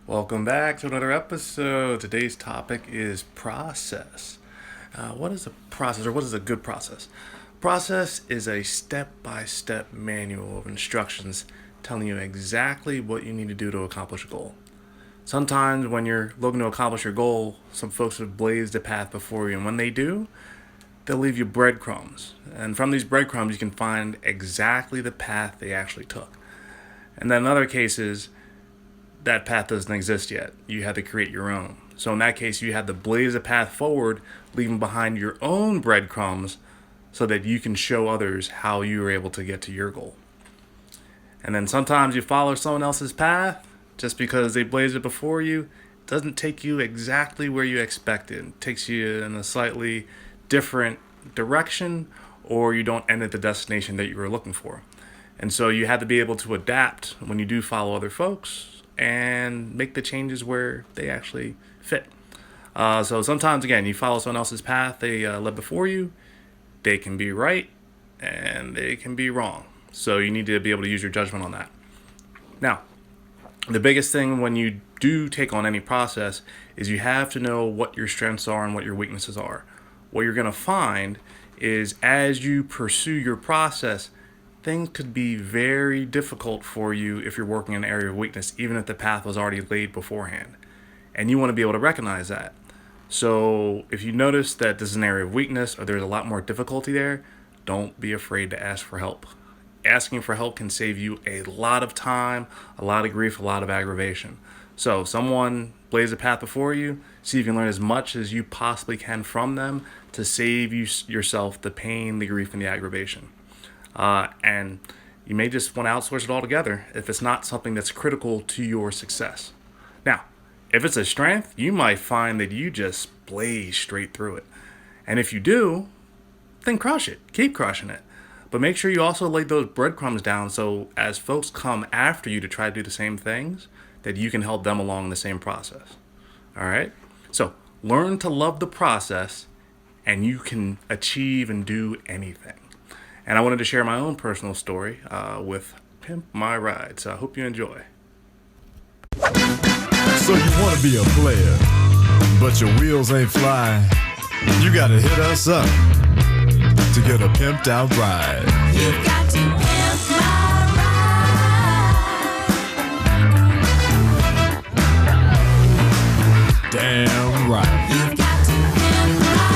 Welcome back to another episode. Today's topic is process. What is a process, or what is a good process? Process is a step-by-step manual of instructions telling you exactly what you need to do to accomplish a goal. Sometimes when you're looking to accomplish your goal, some folks have blazed a path before you, and when they do, they'll leave you breadcrumbs. And from these breadcrumbs, you can find exactly the path they actually took. And then in other cases, that path doesn't exist yet. You have to create your own. So in that case, you have to blaze a path forward, leaving behind your own breadcrumbs so that you can show others how you were able to get to your goal. And then sometimes you follow someone else's path just because they blazed it before you. It doesn't take you exactly where you expected. It takes you in a slightly different direction, or you don't end at the destination that you were looking for. And so you have to be able to adapt when you do follow other folks and make the changes where they actually fit. So sometimes, again, you follow someone else's path they led before you. They can be right and they can be wrong. So you need to be able to use your judgment on that. Now, the biggest thing when you do take on any process is you have to know what your strengths are and what your weaknesses are. What you're going to find is as you pursue your process, things could be very difficult for you if you're working in an area of weakness, even if the path was already laid beforehand. And you want to be able to recognize that. So if you notice that this is an area of weakness or there's a lot more difficulty there, don't be afraid to ask for help. Asking for help can save you a lot of time, a lot of grief, a lot of aggravation. So if someone blazed a path before you, see if you can learn as much as you possibly can from them to save yourself the pain, the grief, and the aggravation. And you may just want to outsource it altogether if it's not something that's critical to your success. Now, if it's a strength, you might find that you just blaze straight through it. And if you do, then crush it. Keep crushing it. But make sure you also lay those breadcrumbs down so as folks come after you to try to do the same things, that you can help them along the same process. All right? So learn to love the process and you can achieve and do anything. And I wanted to share my own personal story with Pimp My Ride. So I hope you enjoy. So you want to be a player, but your wheels ain't flying. You got to hit us up to get a pimped out ride. You've got to pimp my ride. Damn right. You've got to pimp my ride.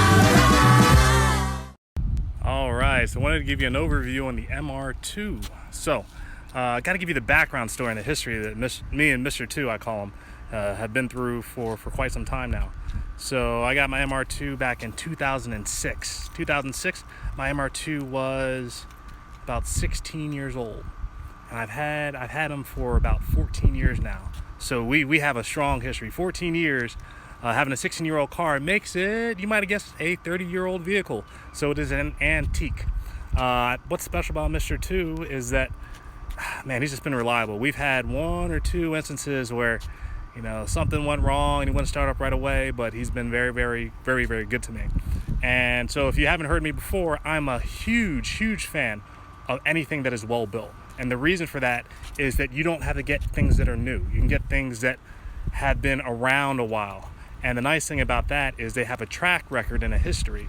All right, so I wanted to give you an overview on the MR2. So I got to give you the background story and the history that me and Mr. 2, I call him, have been through for quite some time now. So I got my MR2 back in 2006. 2006, my MR2 was about 16 years old. And I've had him for about 14 years now. So we have a strong history. 14 years, having a 16-year-old car makes it, you might have guessed, a 30-year-old vehicle. So it is an antique. What's special about Mr. 2 is that, man, he's just been reliable. We've had one or two instances where, something went wrong and he wouldn't start up right away, but he's been very, very, very, very good to me. And so if you haven't heard me before, I'm a huge, huge fan of anything that is well built. And the reason for that is that you don't have to get things that are new. You can get things that have been around a while. And the nice thing about that is they have a track record and a history.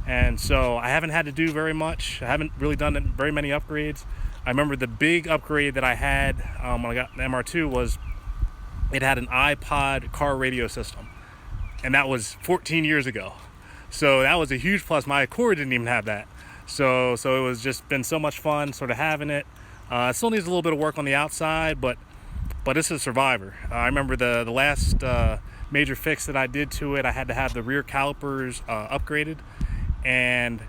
And so I haven't had to do very much. I haven't really done very many upgrades. I remember the big upgrade that I had when I got the MR2 was it had an iPod car radio system. And that was 14 years ago. So that was a huge plus. My Accord didn't even have that. So it was just been so much fun sort of having it. It still needs a little bit of work on the outside, but it's a survivor. I remember the last major fix that I did to it, I had to have the rear calipers upgraded, and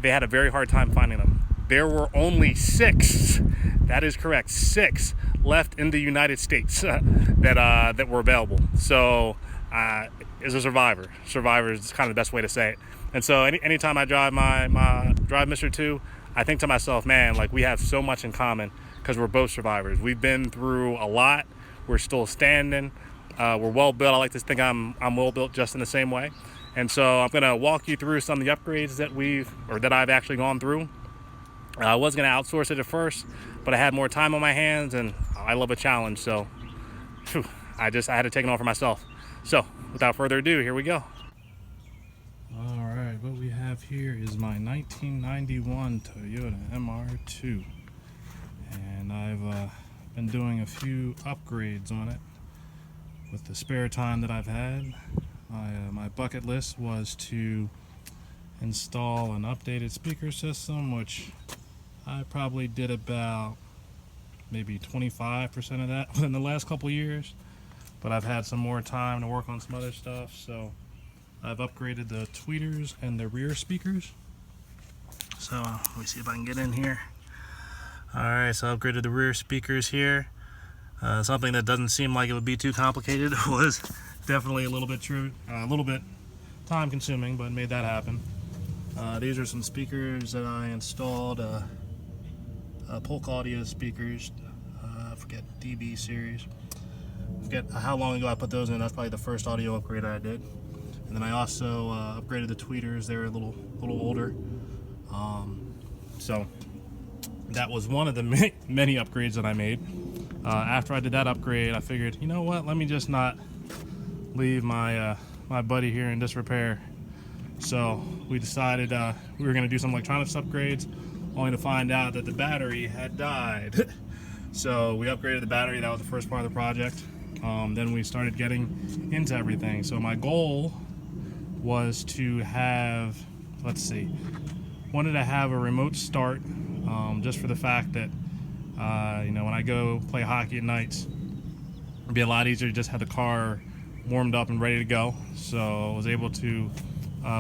they had a very hard time finding them. There were only 6, that is correct, 6 left in the United States that were available. So is a survivor. Survivor is kind of the best way to say it. And so anytime I drive drive Mr. 2, I think to myself, man, like we have so much in common because we're both survivors. We've been through a lot. We're still standing. We're well built. I like to think I'm well built just in the same way. And so I'm gonna walk you through some of the upgrades that I've actually gone through. I was gonna outsource it at first, but I had more time on my hands and I love a challenge. So I had to take it on for myself. So without further ado, here we go. All right, what we have here is my 1991 Toyota MR2, and I've been doing a few upgrades on it with the spare time that I've had. My bucket list was to install an updated speaker system, which I probably did about maybe 25% of that within the last couple years, but I've had some more time to work on some other stuff, so I've upgraded the tweeters and the rear speakers. So let me see if I can get in here. Alright, so I upgraded the rear speakers here. Something that doesn't seem like it would be too complicated was definitely a little bit time consuming, but made that happen. These are some speakers that I installed, Polk Audio speakers, I forget, DB series. I forget how long ago I put those in. That's probably the first audio upgrade I did. And then I also upgraded the tweeters. They're a little older. So that was one of the many upgrades that I made. After I did that upgrade, I figured, you know what, let me just not leave my my buddy here in disrepair. So we decided we were going to do some electronics upgrades, only to find out that the battery had died. So we upgraded the battery. That was the first part of the project. Then we started getting into everything. So my goal was to have, let's see, wanted to have a remote start, just for the fact that you know, when I go play hockey at nights, it'd be a lot easier to just have the car warmed up and ready to go. So I was able to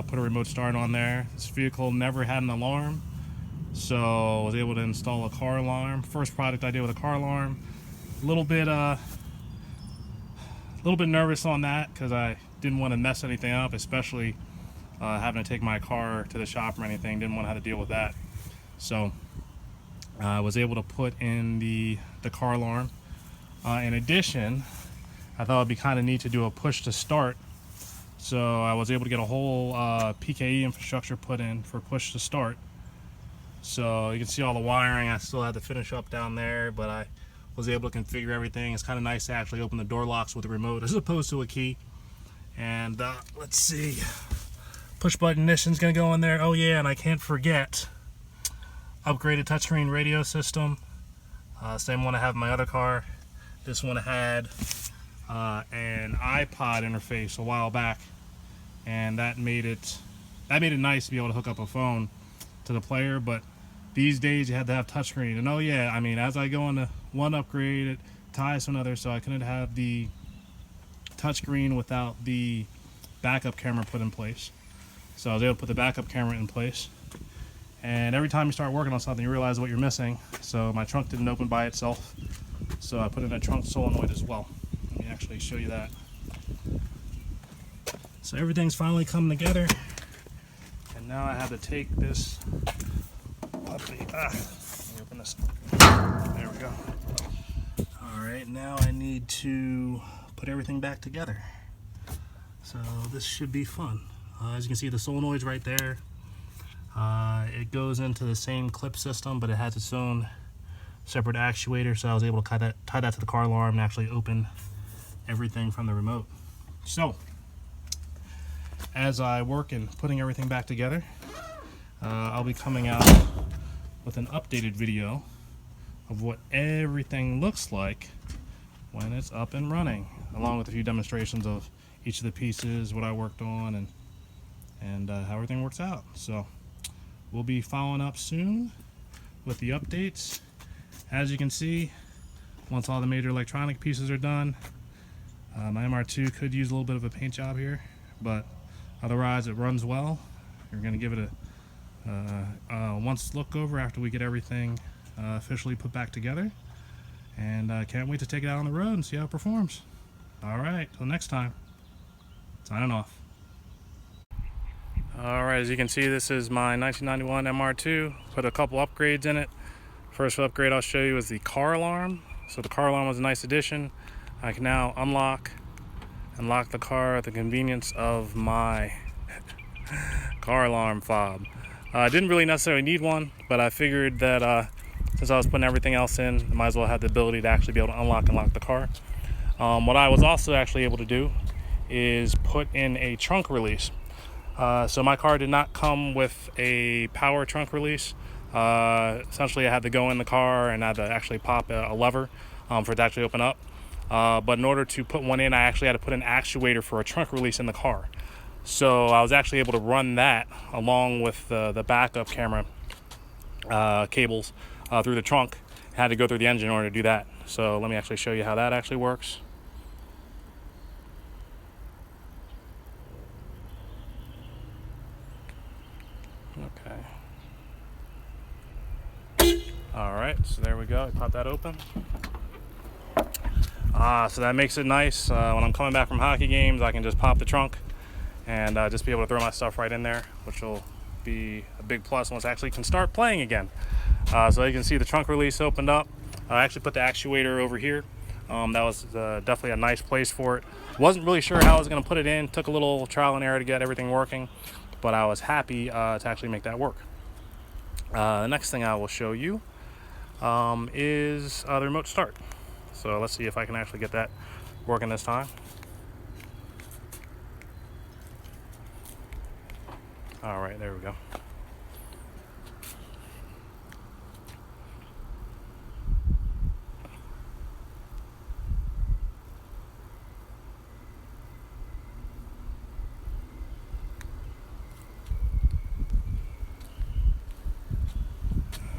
put a remote start on there. This vehicle never had an alarm, so I was able to install a car alarm. First product I did with a car alarm. A little bit nervous on that because I didn't want to mess anything up, especially having to take my car to the shop or anything. Didn't want to have to deal with that. So I was able to put in the car alarm. In addition, I thought it'd be kind of neat to do a push to start. So I was able to get a whole PKE infrastructure put in for push to start. So you can see all the wiring. I still had to finish up down there, but I was able to configure everything. It's kind of nice to actually open the door locks with a remote as opposed to a key. And let's see, push button ignition's gonna go in there. Oh yeah, and I can't forget, upgraded touchscreen radio system. Same one I have in my other car. This one had an iPod interface a while back, and that made it nice to be able to hook up a phone to the player. But these days you had to have touchscreen, and oh yeah, I mean, as I go into one upgrade, it ties to another, so I couldn't have the touchscreen without the backup camera put in place. So I was able to put the backup camera in place, and every time you start working on something, you realize what you're missing. So my trunk didn't open by itself, so I put in a trunk solenoid as well. Let me actually show you that. So everything's finally come together, and now I have to take this puppy. Let me open this. There we go. All right, now I need to put everything back together. So this should be fun. As you can see, the solenoid's right there. It goes into the same clip system, but it has its own separate actuator, so I was able to tie that to the car alarm and actually open everything from the remote. So as I work in putting everything back together, I'll be coming out with an updated video of what everything looks like when it's up and running, along with a few demonstrations of each of the pieces, what I worked on, and how everything works out. So we'll be following up soon with the updates. As you can see, once all the major electronic pieces are done, my MR2 could use a little bit of a paint job here, but otherwise it runs well. We're going to give it a once look over after we get everything officially put back together, and can't wait to take it out on the road and see how it performs. All right, till next time, signing off. All right, as you can see, this is my 1991 MR2. Put a couple upgrades in it. First upgrade I'll show you is the car alarm. So the car alarm was a nice addition. I can now unlock and lock the car at the convenience of my car alarm fob. I didn't really necessarily need one, but I figured that since I was putting everything else in, I might as well have the ability to actually be able to unlock and lock the car. What I was also actually able to do is put in a trunk release. So my car did not come with a power trunk release. Essentially, I had to go in the car and I had to actually pop a lever for it to actually open up. But in order to put one in, I actually had to put an actuator for a trunk release in the car. So I was actually able to run that along with the backup camera cables through the trunk. I had to go through the engine in order to do that. So let me actually show you how that actually works. Okay. All right, so there we go. I pop that open. So that makes it nice. When I'm coming back from hockey games, I can just pop the trunk and just be able to throw my stuff right in there, which will be a big plus once I actually can start playing again. So you can see the trunk release opened up. I actually put the actuator over here. That was definitely a nice place for it. Wasn't really sure how I was going to put it in. Took a little trial and error to get everything working, but I was happy to actually make that work. The next thing I will show you is the remote start. So let's see if I can actually get that working this time. All right, there we go.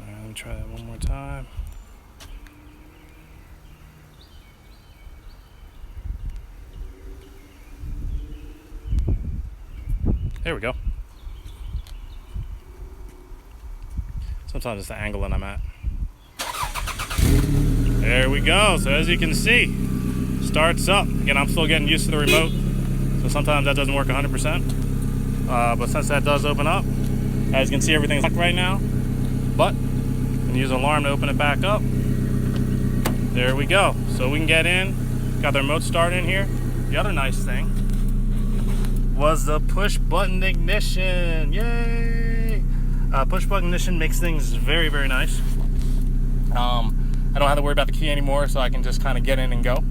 Let me try that one more time. There we go. Sometimes it's the angle that I'm at. There we go. So as you can see, starts up. Again, I'm still getting used to the remote, so sometimes that doesn't work 100%. But since that does open up, as you can see, everything's locked right now. But you can use an alarm to open it back up. There we go. So we can get in. Got the remote start in here. The other nice thing was the push button ignition. Yay! Push button ignition makes things very, very nice. I don't have to worry about the key anymore, so I can just kind of get in and go.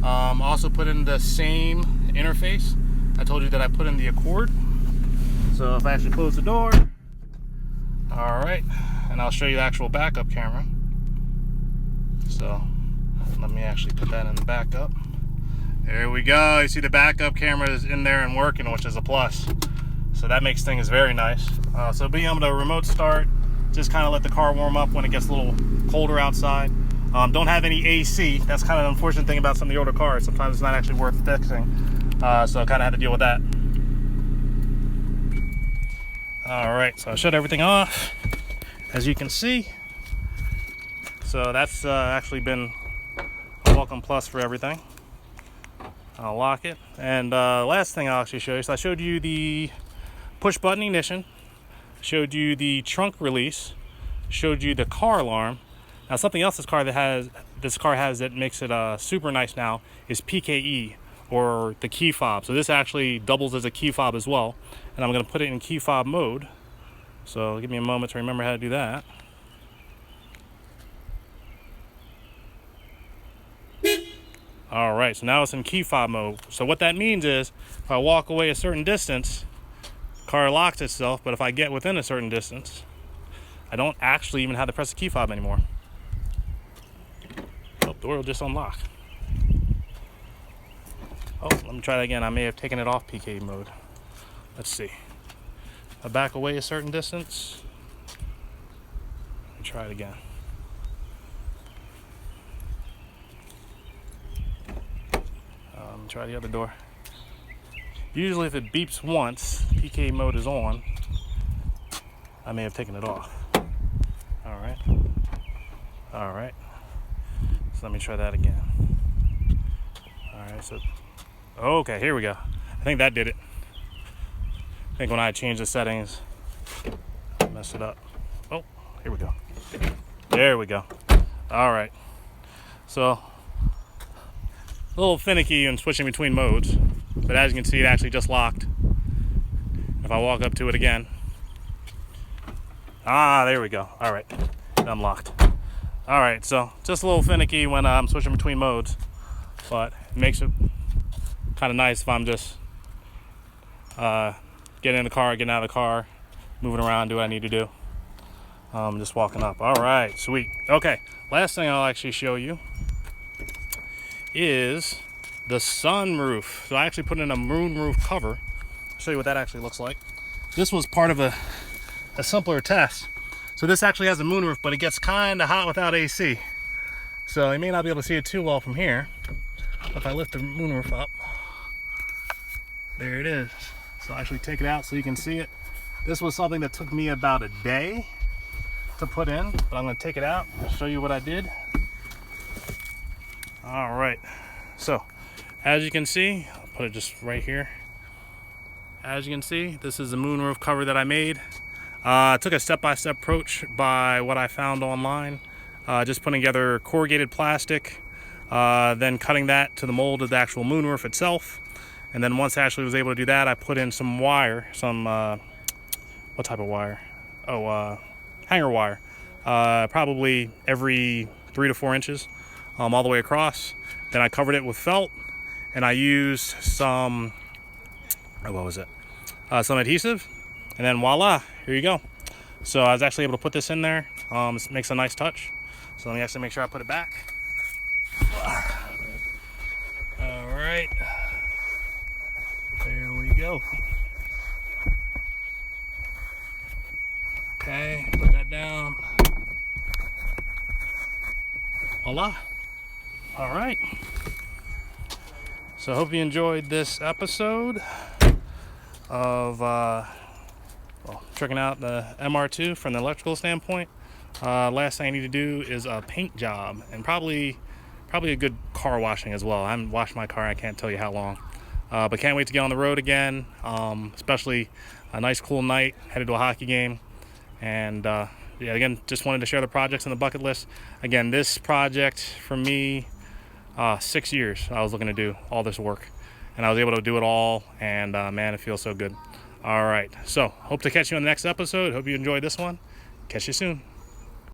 Also put in the same interface. I told you that I put in the Accord. So if I actually close the door, all right, and I'll show you the actual backup camera. So let me actually put that in the backup. There we go. You see the backup camera is in there and working, which is a plus. So that makes things very nice. So being able to remote start, just kind of let the car warm up when it gets a little colder outside. Don't have any AC. That's kind of an unfortunate thing about some of the older cars. Sometimes it's not actually worth fixing. So I kind of had to deal with that. All right, so I shut everything off, as you can see. So that's actually been a welcome plus for everything. I'll lock it. And last thing I'll actually show you. So I showed you the push button ignition, showed you the trunk release, showed you the car alarm. Now something else this car has that makes it super nice now is PKE, or the key fob. So this actually doubles as a key fob as well. And I'm going to put it in key fob mode. So give me a moment to remember how to do that. All right, so now it's in key fob mode. So what that means is if I walk away a certain distance, the car locks itself, but if I get within a certain distance, I don't actually even have to press the key fob anymore. Oh, the door will just unlock. Oh, let me try that again. I may have taken it off PK mode. Let's see. I back away a certain distance. Let me try it again. Try the other door. Usually if it beeps once, PK mode is on, I may have taken it off. All right. All right. So let me try that again. All right, so, okay, here we go. I think that did it. I think when I changed the settings, I messed it up. Oh, here we go. There we go. All right. So, a little finicky in switching between modes, but as you can see, it actually just locked. If I walk up to it again, there we go. All right, unlocked. All right, so just a little finicky when I'm switching between modes, but it makes it kind of nice if I'm just getting in the car, getting out of the car, moving around, do what I need to do. Just walking up. All right, sweet. Okay, last thing I'll actually show you is the sunroof. So I actually put in a moonroof cover. I'll show you what that actually looks like. This was part of a simpler test. So this actually has a moonroof, but it gets kind of hot without AC. So you may not be able to see it too well from here. If I lift the moonroof up, there it is. So I'll actually take it out so you can see it. This was something that took me about a day to put in, but I'm going to take it out and show you what I did. All right. So as you can see, I'll put it just right here. As you can see, this is the moonroof cover that I made. I took a step-by-step approach by what I found online. Just putting together corrugated plastic, then cutting that to the mold of the actual moonroof itself. And then once I actually was able to do that, I put in some wire, what type of wire? Hanger wire. Probably every 3 to 4 inches, all the way across. Then I covered it with felt, and I used some, some adhesive, and then voila, here you go. So I was actually able to put this in there. This makes a nice touch. So let me actually make sure I put it back. All right. There we go. Okay, put that down. Voila. All right. So I hope you enjoyed this episode of checking out the MR2 from the electrical standpoint. Last thing I need to do is a paint job, and probably a good car washing as well. I haven't washed my car, I can't tell you how long. But can't wait to get on the road again, especially a nice cool night, headed to a hockey game. And yeah, again, just wanted to share the projects on the bucket list. Again, this project for me, 6 years I was looking to do all this work, and I was able to do it all, and man, it feels so good. All right, so hope to catch you on the next episode. Hope you enjoyed this one. Catch you soon.